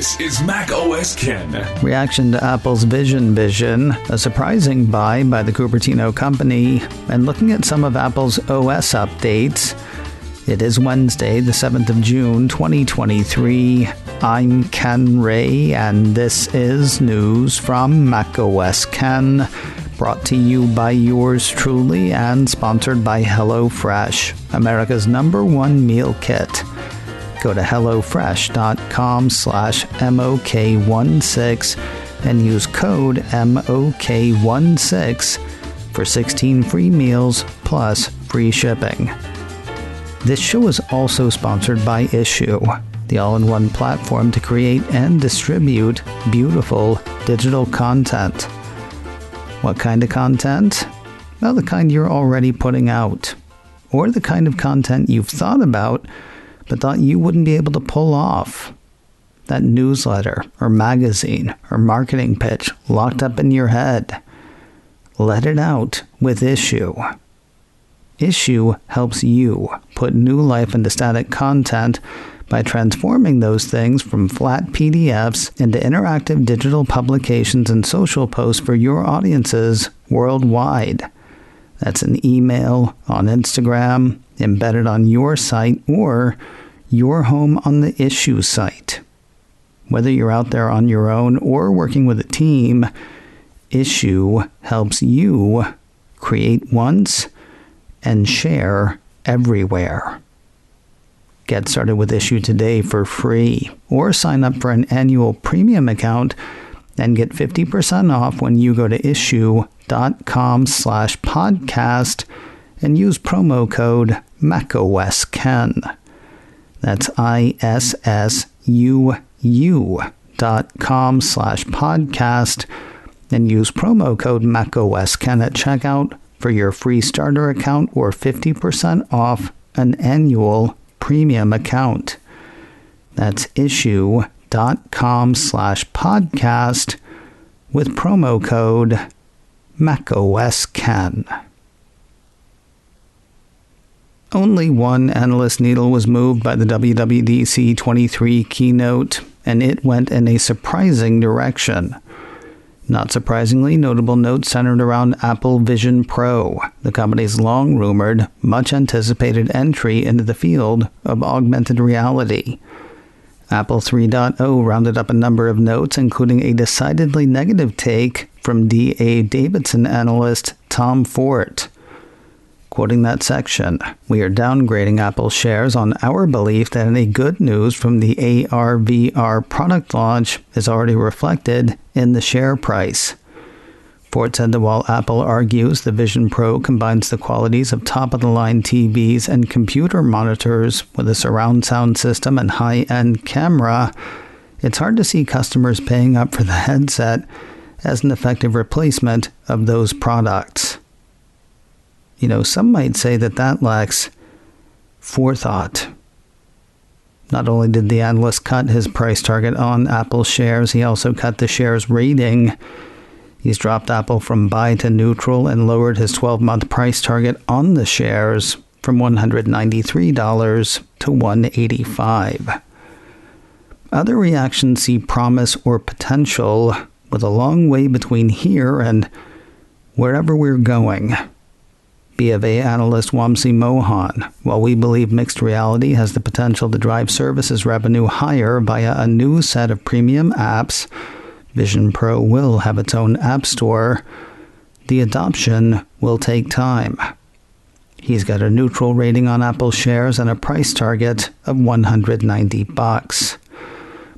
This is macOS Ken. Reaction to Apple's Vision, a surprising buy by the Cupertino company, and looking at some of Apple's OS updates. It is Wednesday, the 7th of June, 2023. I'm Ken Ray, and this is news from macOS Ken, brought to you by yours truly and sponsored by HelloFresh, America's #1 meal kit. Go to hellofresh.com/MOK16 and use code MOK16 for 16 free meals plus free shipping. This show is also sponsored by Issue, the all-in-one platform to create and distribute beautiful digital content. What kind of content? Well, the kind you're already putting out, or the kind of content you've thought about but thought you wouldn't be able to pull off. That newsletter or magazine or marketing pitch locked up in your head. Let it out with Issue. Issue helps you put new life into static content by transforming those things from flat PDFs into interactive digital publications and social posts for your audiences worldwide. That's an email, on Instagram, embedded on your site, or your home on the Issue site. Whether you're out there on your own or working with a team, Issue helps you create once and share everywhere. Get started with Issue today for free, or sign up for an annual premium account and get 50% off when you go to issue.com/podcast and use promo code macOSKen. That's ISSUU.com/podcast and use promo code macOSKen at checkout for your free starter account or 50% off an annual premium account. That's issue.com/podcast with promo code macOSKen. Only one analyst needle was moved by the WWDC 23 keynote, and it went in a surprising direction. Not surprisingly, notable notes centered around Apple Vision Pro, the company's long-rumored, much-anticipated entry into the field of augmented reality. Apple 3.0 rounded up a number of notes, including a decidedly negative take from D.A. Davidson analyst Tom Fort. Quoting that section, "We are downgrading Apple shares on our belief that any good news from the AR/VR product launch is already reflected in the share price." Ford said that while Apple argues the Vision Pro combines the qualities of top-of-the-line TVs and computer monitors with a surround sound system and high-end camera, it's hard to see customers paying up for the headset as an effective replacement of those products. You know, some might say that lacks forethought. Not only did the analyst cut his price target on Apple shares, he also cut the shares rating. He's dropped Apple from buy to neutral and lowered his 12-month price target on the shares from $193 to $185. Other reactions see promise or potential, with a long way between here and wherever we're going. B of A analyst Wamsi Mohan, while we believe mixed reality has the potential to drive services revenue higher via a new set of premium apps, Vision Pro will have its own app store. The adoption will take time. He's got a neutral rating on Apple shares and a price target of $190.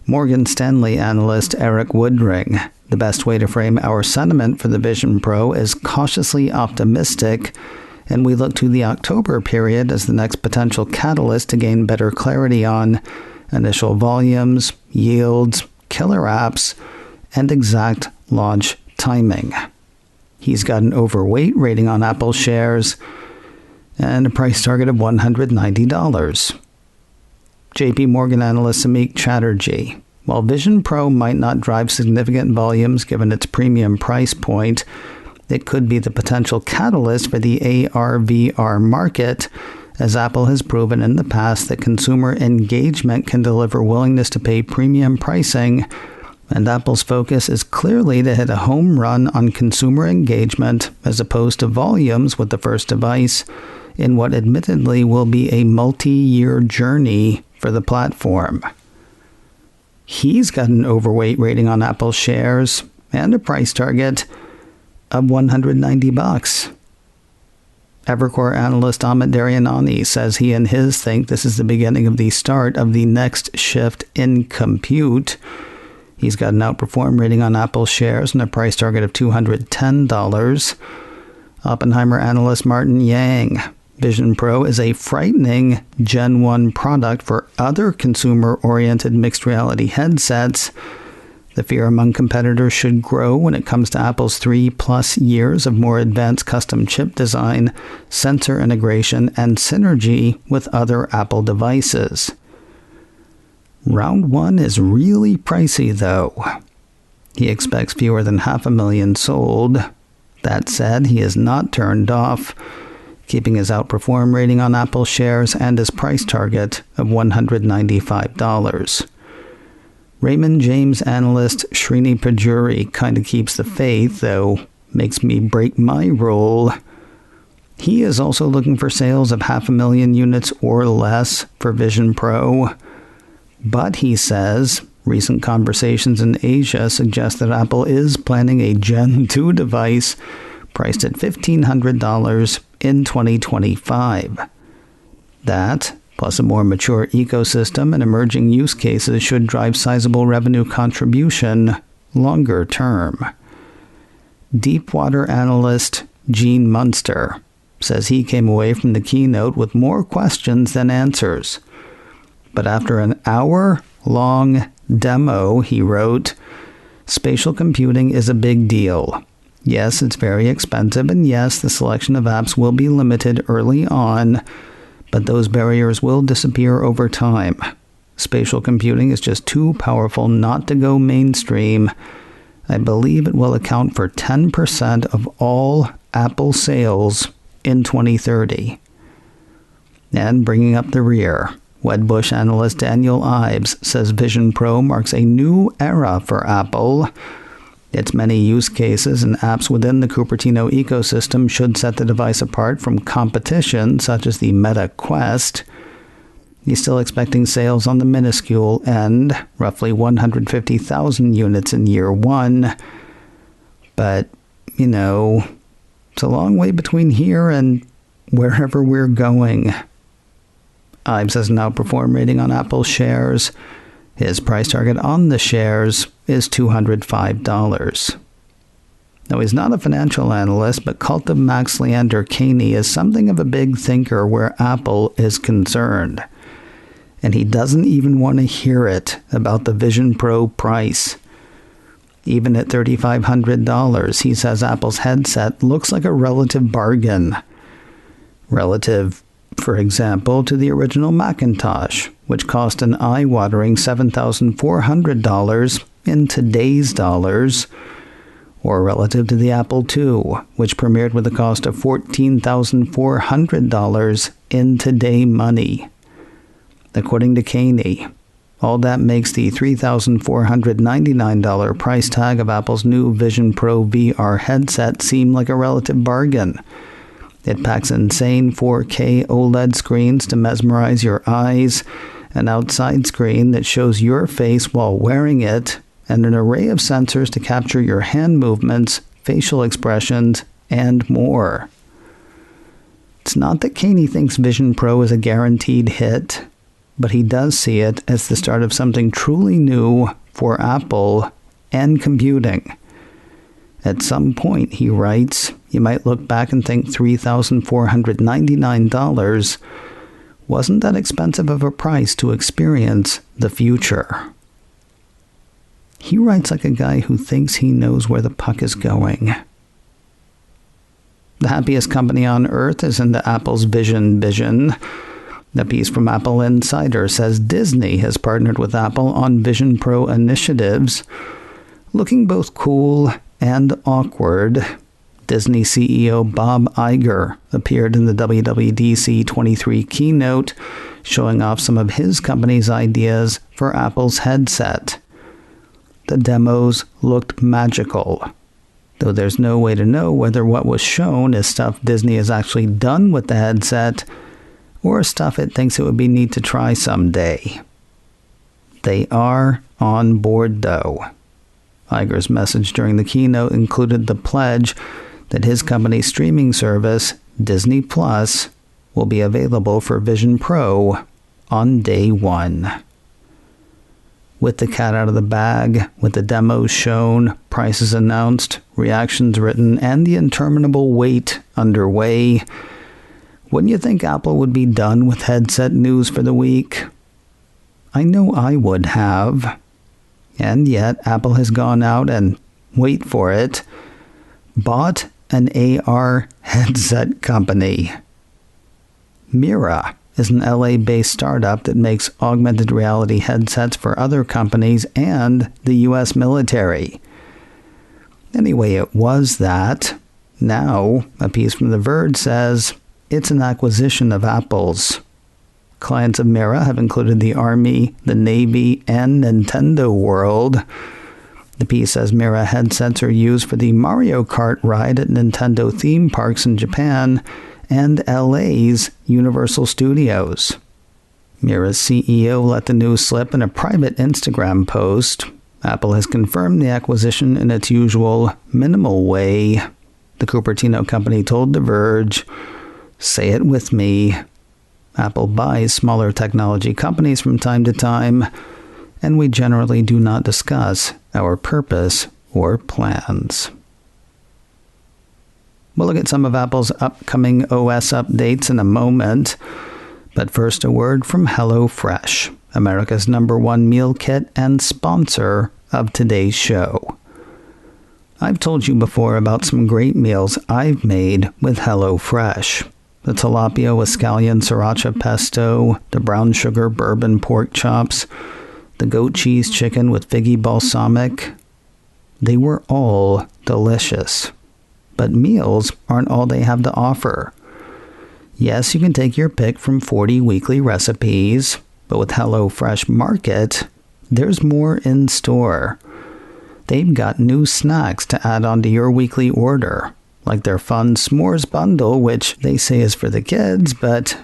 Morgan Stanley analyst Eric Woodring, the best way to frame our sentiment for the Vision Pro is cautiously optimistic, and we look to the October period as the next potential catalyst to gain better clarity on initial volumes, yields, killer apps, and exact launch timing. He's got an overweight rating on Apple shares and a price target of $190. JP Morgan analyst Samik Chatterjee, while Vision Pro might not drive significant volumes given its premium price point, it could be the potential catalyst for the AR/VR market as Apple has proven in the past that consumer engagement can deliver willingness to pay premium pricing, and Apple's focus is clearly to hit a home run on consumer engagement as opposed to volumes with the first device in what admittedly will be a multi-year journey for the platform. He's got an overweight rating on Apple shares and a price target of $190. Evercore analyst Amit Daryanani says he and his think this is the beginning of the start of the next shift in compute. He's got an outperform rating on Apple shares and a price target of $210. Oppenheimer analyst Martin Yang. Vision Pro is a frightening Gen 1 product for other consumer-oriented mixed reality headsets. The fear among competitors should grow when it comes to Apple's 3+ years of more advanced custom chip design, sensor integration, and synergy with other Apple devices. Round 1 is really pricey, though. He expects fewer than 500,000 sold. That said, he is not turned off, keeping his outperform rating on Apple shares and his price target of $195. Raymond James analyst Srini Pajuri kind of keeps the faith, though makes me break my rule. He is also looking for sales of 500,000 units or less for Vision Pro. But he says recent conversations in Asia suggest that Apple is planning a Gen 2 device priced at $1,500 in 2025. That, plus a more mature ecosystem and emerging use cases, should drive sizable revenue contribution longer term. Deepwater analyst Gene Munster says he came away from the keynote with more questions than answers. But after an hour-long demo, he wrote, "Spatial computing is a big deal. Yes, it's very expensive, and yes, the selection of apps will be limited early on, but those barriers will disappear over time. Spatial computing is just too powerful not to go mainstream. I believe it will account for 10% of all Apple sales in 2030. And bringing up the rear, Wedbush analyst Daniel Ives says Vision Pro marks a new era for Apple. Its many use cases and apps within the Cupertino ecosystem should set the device apart from competition such as the Meta Quest. He's still expecting sales on the minuscule end, roughly 150,000 units in year one. But, it's a long way between here and wherever we're going. Ives has an outperform rating on Apple shares. His price target on the shares is $205. Now, he's not a financial analyst, but Cult of Max Leander Kahney is something of a big thinker where Apple is concerned. And he doesn't even want to hear it about the Vision Pro price. Even at $3,500, he says Apple's headset looks like a relative bargain. Relative, for example, to the original Macintosh, which cost an eye-watering $7,400 in today's dollars, or relative to the Apple II, which premiered with a cost of $14,400 in today money. According to Kahney, all that makes the $3,499 price tag of Apple's new Vision Pro VR headset seem like a relative bargain. It packs insane 4K OLED screens to mesmerize your eyes, an outside screen that shows your face while wearing it, and an array of sensors to capture your hand movements, facial expressions, and more. It's not that Kahney thinks Vision Pro is a guaranteed hit, but he does see it as the start of something truly new for Apple and computing. At some point, he writes, you might look back and think $3,499 wasn't that expensive of a price to experience the future. He writes like a guy who thinks he knows where the puck is going. The happiest company on earth is into Apple's vision. The piece from Apple Insider says Disney has partnered with Apple on Vision Pro initiatives, looking both cool and awkward. Disney CEO Bob Iger appeared in the WWDC 23 keynote, showing off some of his company's ideas for Apple's headset. The demos looked magical, though there's no way to know whether what was shown is stuff Disney has actually done with the headset or stuff it thinks it would be neat to try someday. They are on board, though. Iger's message during the keynote included the pledge that his company's streaming service, Disney Plus, will be available for Vision Pro on day one. With the cat out of the bag, with the demos shown, prices announced, reactions written, and the interminable wait underway, wouldn't you think Apple would be done with headset news for the week? I know I would have. And yet, Apple has gone out and, wait for it, bought an AR headset company. Mira is an LA-based startup that makes augmented reality headsets for other companies and the U.S. military. Anyway, it was that. Now, a piece from The Verge says it's an acquisition of Apple's. Clients of Mira have included the Army, the Navy, and Nintendo World. The piece says Mira headsets are used for the Mario Kart ride at Nintendo theme parks in Japan and LA's Universal Studios. Mira's CEO let the news slip in a private Instagram post. Apple has confirmed the acquisition in its usual minimal way. The Cupertino company told The Verge, "Say it with me. Apple buys smaller technology companies from time to time, and we generally do not discuss our purpose or plans." We'll look at some of Apple's upcoming OS updates in a moment, but first a word from HelloFresh, America's #1 meal kit and sponsor of today's show. I've told you before about some great meals I've made with HelloFresh. The tilapia with scallion sriracha pesto, the brown sugar bourbon pork chops, the goat cheese chicken with figgy balsamic. They were all delicious. But meals aren't all they have to offer. Yes, you can take your pick from 40 weekly recipes, but with HelloFresh Market, there's more in store. They've got new snacks to add onto your weekly order, like their fun s'mores bundle, which they say is for the kids, but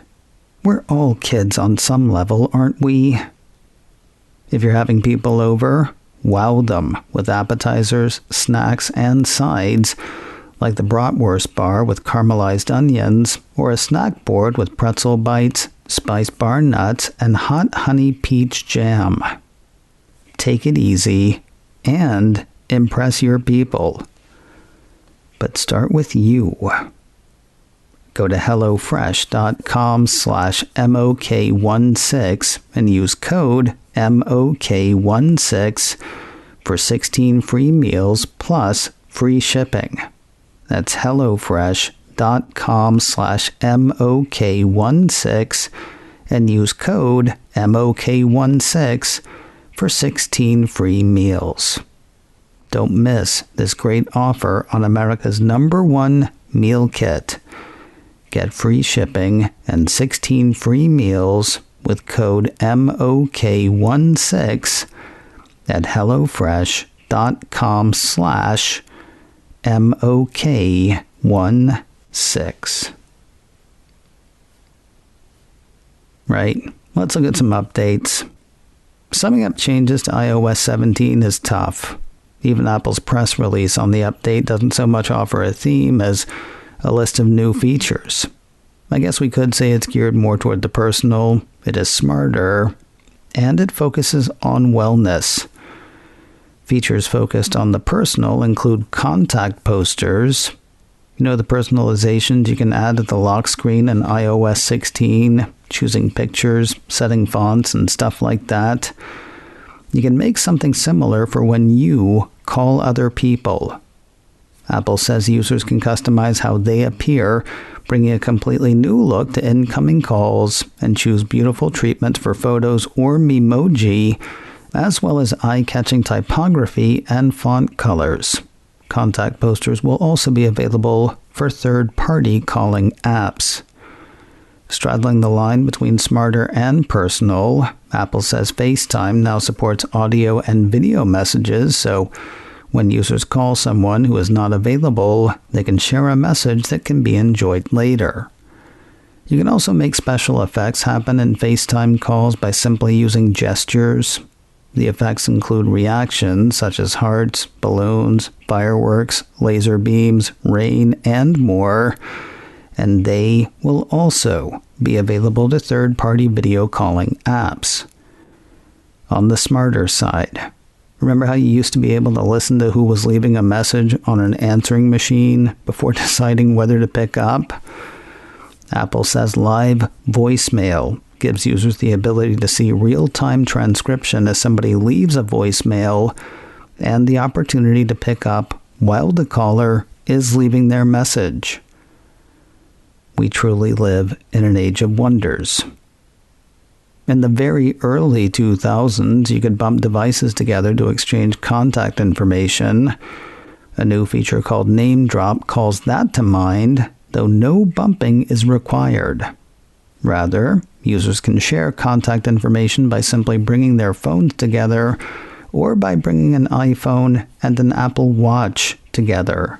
we're all kids on some level, aren't we? If you're having people over, wow them with appetizers, snacks, and sides, like the bratwurst bar with caramelized onions, or a snack board with pretzel bites, spice bar nuts, and hot honey peach jam. Take it easy and impress your people. But start with you. Go to hellofresh.com/MOK16 and use code MOK16 for 16 free meals plus free shipping. That's hellofresh.com/MOK16 and use code MOK16 for 16 free meals. Don't miss this great offer on America's #1 meal kit. Get free shipping and 16 free meals with code MOK16 at hellofresh.com/MOK16. Right, let's look at some updates. Summing up changes to iOS 17 is tough. Even Apple's press release on the update doesn't so much offer a theme as a list of new features. I guess we could say it's geared more toward the personal, it is smarter, and it focuses on wellness. Features focused on the personal include contact posters. You know, the personalizations you can add to the lock screen in iOS 16, choosing pictures, setting fonts, and stuff like that. You can make something similar for when you call other people. Apple says users can customize how they appear, bringing a completely new look to incoming calls, and choose beautiful treatments for photos or Memoji, as well as eye-catching typography and font colors. Contact posters will also be available for third-party calling apps. Straddling the line between smarter and personal, Apple says FaceTime now supports audio and video messages, so when users call someone who is not available, they can share a message that can be enjoyed later. You can also make special effects happen in FaceTime calls by simply using gestures. The effects include reactions such as hearts, balloons, fireworks, laser beams, rain, and more, and they will also be available to third-party video calling apps. On the smarter side, remember how you used to be able to listen to who was leaving a message on an answering machine before deciding whether to pick up? Apple says live voicemail gives users the ability to see real-time transcription as somebody leaves a voicemail and the opportunity to pick up while the caller is leaving their message. We truly live in an age of wonders. In the very early 2000s, you could bump devices together to exchange contact information. A new feature called Name Drop calls that to mind, though no bumping is required. Rather, users can share contact information by simply bringing their phones together or by bringing an iPhone and an Apple Watch together.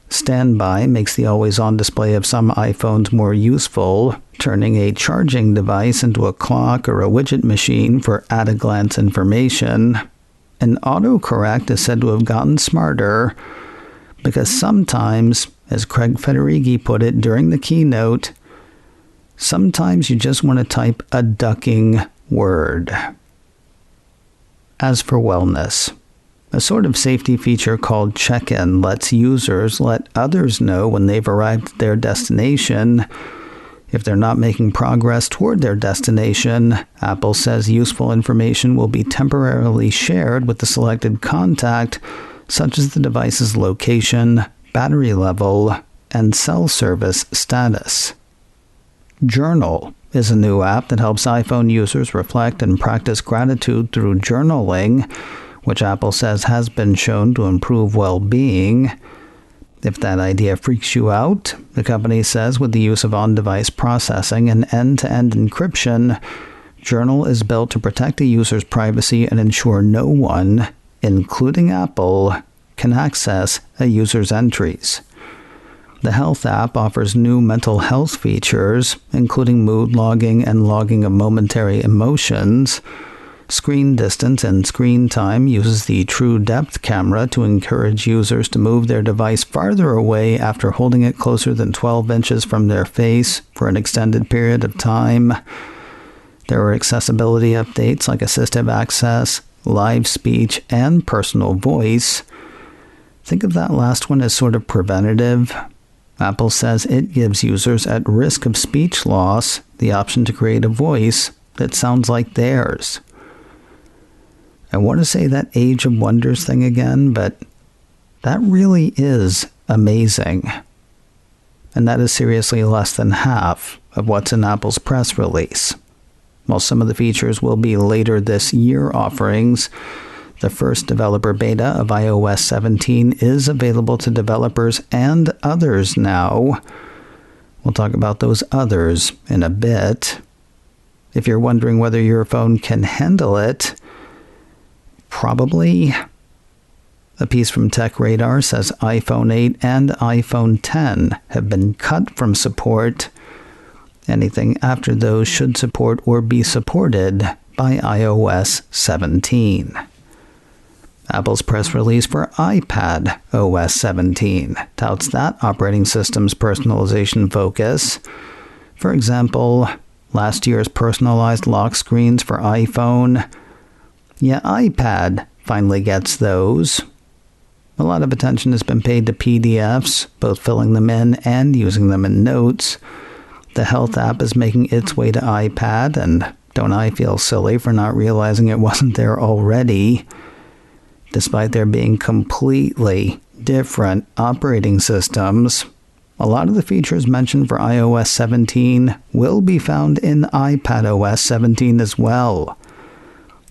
Standby makes the always-on display of some iPhones more useful, turning a charging device into a clock or a widget machine for at-a-glance information. And autocorrect is said to have gotten smarter because sometimes, as Craig Federighi put it during the keynote, sometimes you just want to type a ducking word. As for wellness, a sort of safety feature called Check-in lets users let others know when they've arrived at their destination. If they're not making progress toward their destination, Apple says useful information will be temporarily shared with the selected contact, such as the device's location, battery level, and cell service status. Journal is a new app that helps iPhone users reflect and practice gratitude through journaling, which Apple says has been shown to improve well-being. If that idea freaks you out, the company says with the use of on-device processing and end-to-end encryption, Journal is built to protect a user's privacy and ensure no one, including Apple, can access a user's entries. The Health app offers new mental health features, including mood logging and logging of momentary emotions. Screen distance and screen time uses the True Depth camera to encourage users to move their device farther away after holding it closer than 12 inches from their face for an extended period of time. There are accessibility updates like assistive access, live speech, and personal voice. Think of that last one as sort of preventative. Apple says it gives users at risk of speech loss the option to create a voice that sounds like theirs. I want to say that Age of Wonders thing again, but that really is amazing. And that is seriously less than half of what's in Apple's press release. While some of the features will be later this year offerings, the first developer beta of iOS 17 is available to developers and others now. We'll talk about those others in a bit. If you're wondering whether your phone can handle it, probably. A piece from Tech Radar says iPhone 8 and iPhone 10 have been cut from support. Anything after those should support or be supported by iOS 17. Apple's press release for iPadOS 17 touts that operating system's personalization focus. For example, last year's personalized lock screens for iPhone. Yeah, iPad finally gets those. A lot of attention has been paid to PDFs, both filling them in and using them in notes. The Health app is making its way to iPad, and don't I feel silly for not realizing it wasn't there already? Despite there being completely different operating systems, a lot of the features mentioned for iOS 17 will be found in iPadOS 17 as well.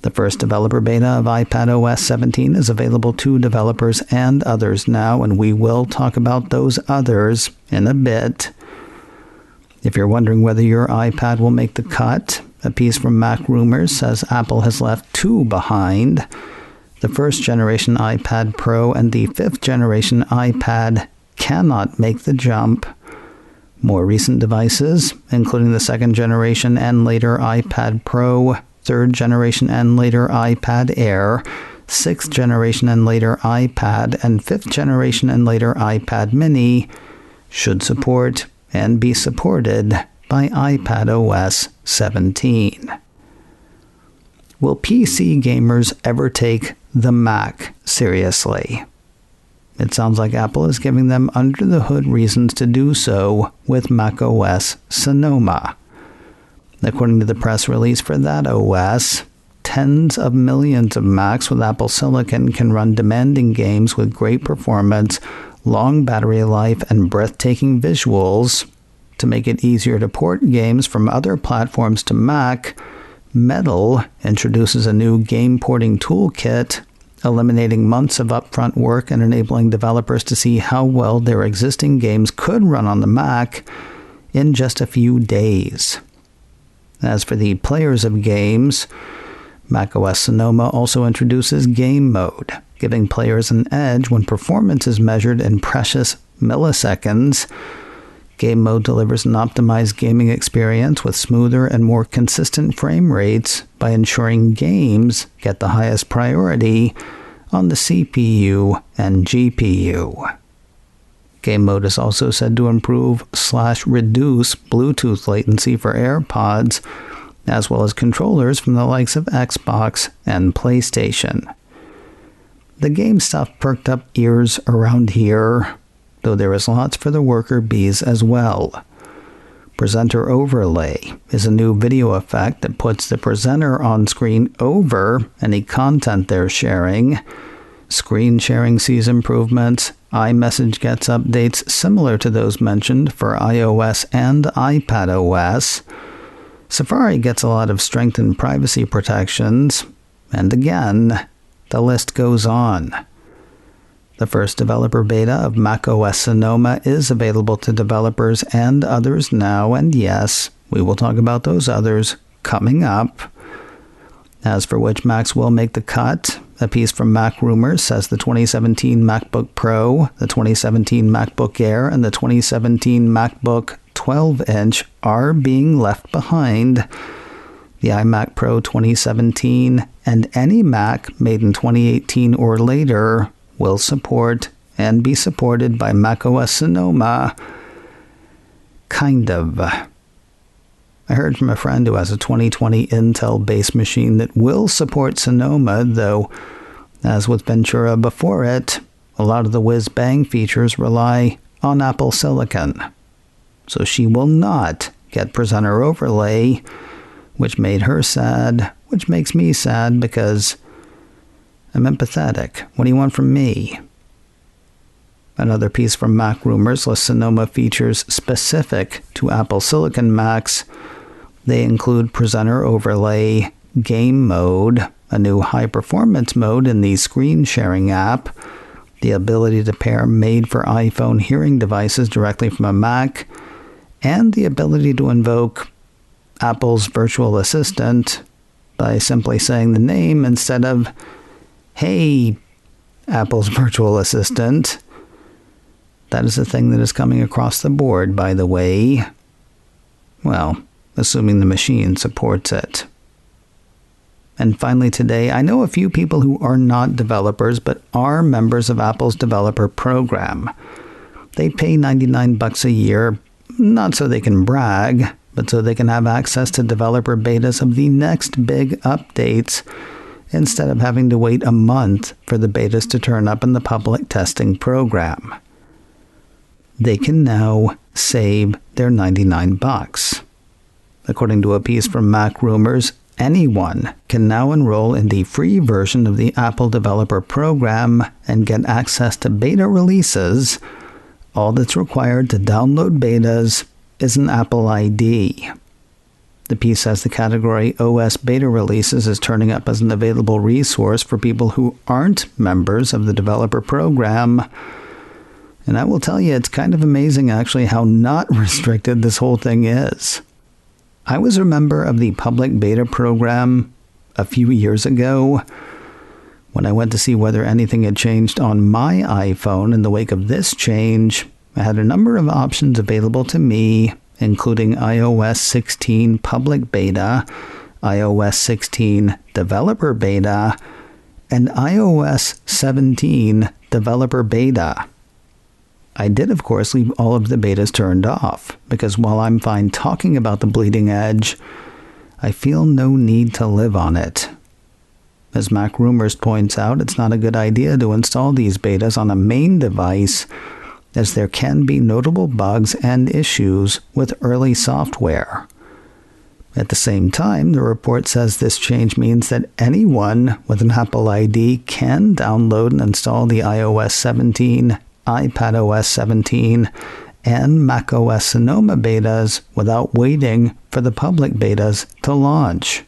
The first developer beta of iPadOS 17 is available to developers and others now, and we will talk about those others in a bit. If you're wondering whether your iPad will make the cut, a piece from Mac Rumors says Apple has left two behind: the first generation iPad Pro and the fifth generation iPad cannot make the jump. More recent devices, including the second generation and later iPad Pro, third generation and later iPad Air, sixth generation and later iPad, and fifth generation and later iPad Mini, should support and be supported by iPadOS 17. Will PC gamers ever take the Mac seriously? It sounds like Apple is giving them under-the-hood reasons to do so with macOS Sonoma. According to the press release for that OS, tens of millions of Macs with Apple Silicon can run demanding games with great performance, long battery life, and breathtaking visuals. To make it easier to port games from other platforms to Mac, Metal introduces a new game porting toolkit, eliminating months of upfront work and enabling developers to see how well their existing games could run on the Mac in just a few days. As for the players of games, macOS Sonoma also introduces Game Mode, giving players an edge when performance is measured in precious milliseconds. Game Mode delivers an optimized gaming experience with smoother and more consistent frame rates by ensuring games get the highest priority on the CPU and GPU. Game Mode is also said to improve/reduce Bluetooth latency for AirPods, as well as controllers from the likes of Xbox and PlayStation. The game stuff perked up ears around here, though there is lots for the worker bees as well. Presenter Overlay is a new video effect that puts the presenter on screen over any content they're sharing. Screen sharing sees improvements. iMessage gets updates similar to those mentioned for iOS and iPadOS. Safari gets a lot of strengthened privacy protections. And again, the list goes on. The first developer beta of macOS Sonoma is available to developers and others now, and yes, we will talk about those others coming up. As for which Macs will make the cut, a piece from Mac Rumors says the 2017 MacBook Pro, the 2017 MacBook Air, and the 2017 MacBook 12-inch are being left behind. The iMac Pro 2017 and any Mac made in 2018 or later will support and be supported by macOS Sonoma. Kind of. I heard from a friend who has a 2020 Intel-based machine that will support Sonoma, though, as with Ventura before it, a lot of the whiz-bang features rely on Apple Silicon. So she will not get Presenter Overlay, which made her sad, which makes me sad because I'm empathetic. What do you want from me? Another piece from Mac Rumors lists Sonoma features specific to Apple Silicon Macs. They include Presenter Overlay, Game Mode, a new high-performance mode in the screen sharing app, the ability to pair made-for-iPhone hearing devices directly from a Mac, and the ability to invoke Apple's virtual assistant by simply saying the name instead of, "Hey, Apple's virtual assistant." That is a thing that is coming across the board, by the way. Well, assuming the machine supports it. And finally today, I know a few people who are not developers but are members of Apple's developer program. They pay $99 a year, not so they can brag, but so they can have access to developer betas of the next big updates, instead of having to wait a month for the betas to turn up in the public testing program. They can now save their $99. According to a piece from Mac Rumors, anyone can now enroll in the free version of the Apple Developer Program and get access to beta releases. All that's required to download betas is an Apple ID. The piece says the category OS beta releases is turning up as an available resource for people who aren't members of the developer program. And I will tell you, it's kind of amazing actually how not restricted this whole thing is. I was a member of the public beta program a few years ago when I went to see whether anything had changed on my iPhone. In the wake of this change, I had a number of options available to me, including iOS 16 public beta, iOS 16 developer beta, and iOS 17 developer beta. I did, of course, leave all of the betas turned off, because while I'm fine talking about the bleeding edge, I feel no need to live on it. As Mac Rumors points out, it's not a good idea to install these betas on a main device, as there can be notable bugs and issues with early software. At the same time, the report says this change means that anyone with an Apple ID can download and install the iOS 17, iPadOS 17, and macOS Sonoma betas without waiting for the public betas to launch.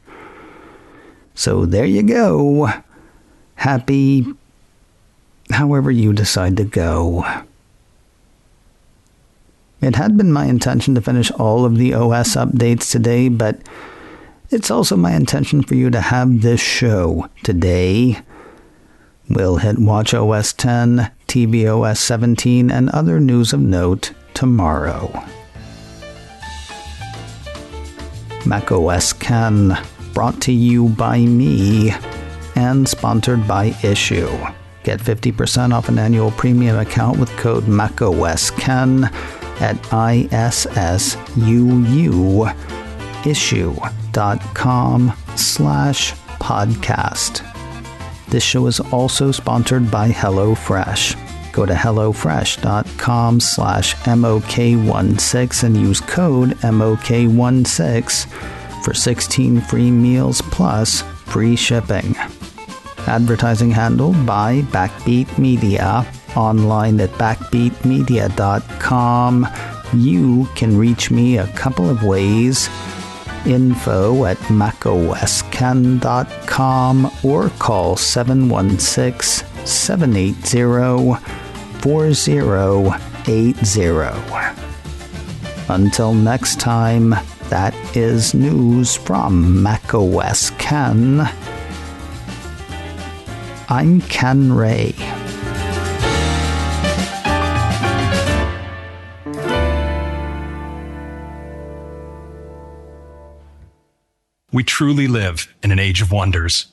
So there you go. Happy however you decide to go. It had been my intention to finish all of the OS updates today, but it's also my intention for you to have this show today. We'll hit watchOS 10, tvOS 17, and other news of note tomorrow. macOS Ken, brought to you by me and sponsored by Issue. Get 50% off an annual premium account with code macOSKen at issueissue.com/podcast. This show is also sponsored by HelloFresh. Go to hellofresh.com/MOK16 and use code MOK16 for 16 free meals plus free shipping. Advertising handled by Backbeat Media. Online at backbeatmedia.com. You can reach me a couple of ways. Info at macosken.com or call 716-780-4080. Until next time, that is news from macOS Ken. I'm Ken Ray. We truly live in an age of wonders.